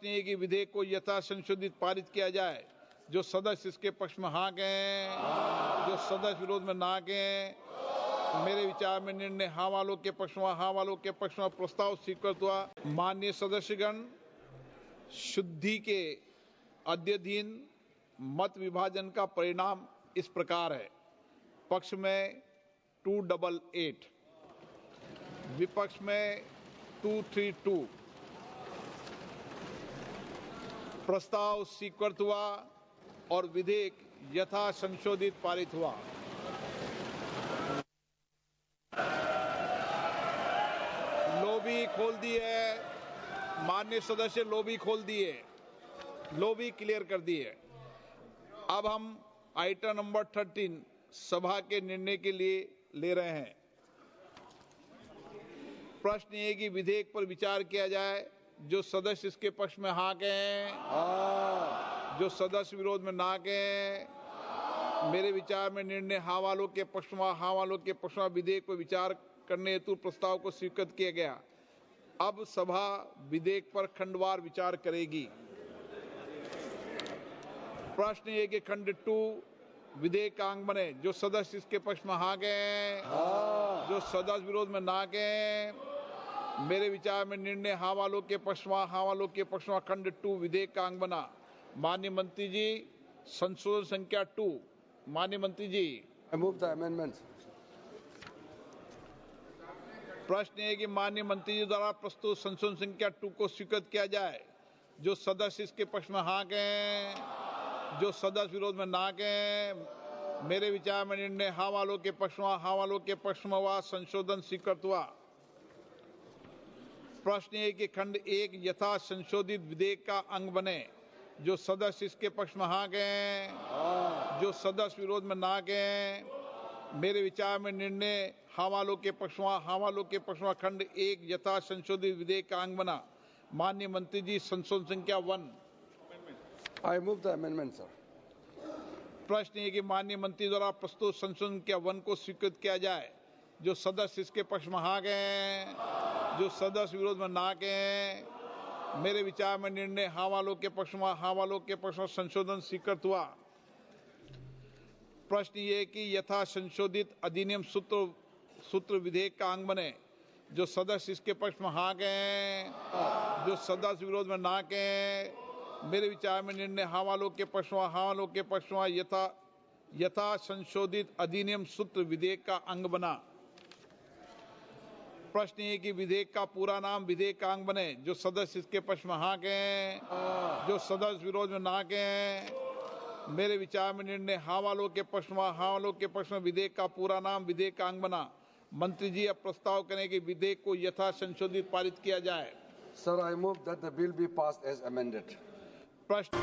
है कि विधेयक को यथा संशोधित पारित किया जाए। जो सदस्य इसके पक्ष में हाँ कहें, जो सदस्य विरोध में ना कहें। मेरे विचार में निर्णय हाँ वालों के पक्ष में, हाँ वालों के पक्ष में प्रस्ताव स्वीकृत हुआ। माननीय सदस्यगण, शुद्धि के अध्ययन मत विभाजन का परिणाम इस प्रकार है। पक्ष में 288, विपक्ष में 232। प्रस्ताव स्वीकृत हुआ और विधेयक यथा संशोधित पारित हुआ। लॉबी खोल दी है, माननीय सदस्य लॉबी खोल दी है, लॉबी क्लियर कर दी है। अब हम आइटम नंबर 13 सभा के निर्णय के लिए ले रहे हैं। प्रश्न ये कि विधेयक पर विचार किया जाए। जो सदस्य इसके पक्ष में हाँ कहें, जो सदस्य विरोध में ना कहें। मेरे विचार में निर्णय हाँ वालों के पक्ष में, हाँ वालों के पक्ष में विधेयक पर विचार करने हेतु प्रस्ताव को स्वीकृत किया गया। अब सभा विधेयक पर खंडवार विचार करेगी। प्रश्न ये कि खंड 2 विधेयक का अंग बने। जो सदस्य इसके पक्ष में हाँ कहें, जो सदस्य विरोध में ना कहें। मेरे विचार में निर्णय हाँ वालों के पक्ष में, हाँ वालों के पक्ष में खंड 2 विधेयक का अंग बना। माननीय मंत्री जी, संशोधन संख्या 2। माननीय मंत्री जी, I move the amendments. प्रश्न है कि माननीय मंत्री जी द्वारा प्रस्तुत संशोधन संख्या 2 को स्वीकृत किया जाए। जो सदस्य इसके पक्ष में हाँ कहें, जो सदस्य विरोध में ना कहें। मेरे विचार में निर्णय हाँ वालों के पक्ष में, हाँ वालों के पक्ष में हुआ। संशोधन स्वीकृत हुआ। प्रश्न है कि खंड 1 यथा संशोधित विधेयक का अंग बने। जो सदस्य इसके पक्ष में हाँ कहें, जो सदस्य विरोध में ना कहें। मेरे विचार में निर्णय हाँ वालों के पक्ष में, हाँ वालों के पक्ष में खंड 1 यथा संशोधित विधेयक का अंग बना। माननीय मंत्री जी, संशोधन संख्या 1। I move the amendment, sir. प्रश्न है कि माननीय मंत्री द्वारा प्रस्तुत संशोधन संख्या 1 को स्वीकृत किया जाए। जो सदस्य इसके पक्ष में हाँ कहें, जो सदस्य विरोध में ना कहें। मेरे विचार में निर्णय हाँ वालों के पक्ष में, हाँ वालों के पक्ष में संशोधन स्वीकृत हुआ। प्रश्न ये कि यथा संशोधित अधिनियम सूत्र विधेयक का अंग बने। जो सदस्य इसके पक्ष में हाँ कहें, जो सदस्य विरोध में ना कहें। मेरे विचार में निर्णय हाँ वालों के पक्ष में, हाँ वालों के पक्ष में यथा संशोधित अधिनियम सूत्र विधेयक का अंग बना। प्रश्न ये कि विधेयक का पूरा नाम विधेयक का अंग बने। जो सदस्य इसके पक्ष में हाँ कहें, जो सदस्य विरोध में ना कहें। मेरे विचार में निर्णय हाँ वालों के पक्ष में, हाँ वालों के पक्ष में विधेयक का पूरा नाम विधेयक का अंग बना। मंत्री जी अब प्रस्ताव करें कि विधेयक को यथा संशोधित पारित किया जाए। Sir, I move that the bill be passed as amended. प्रश्न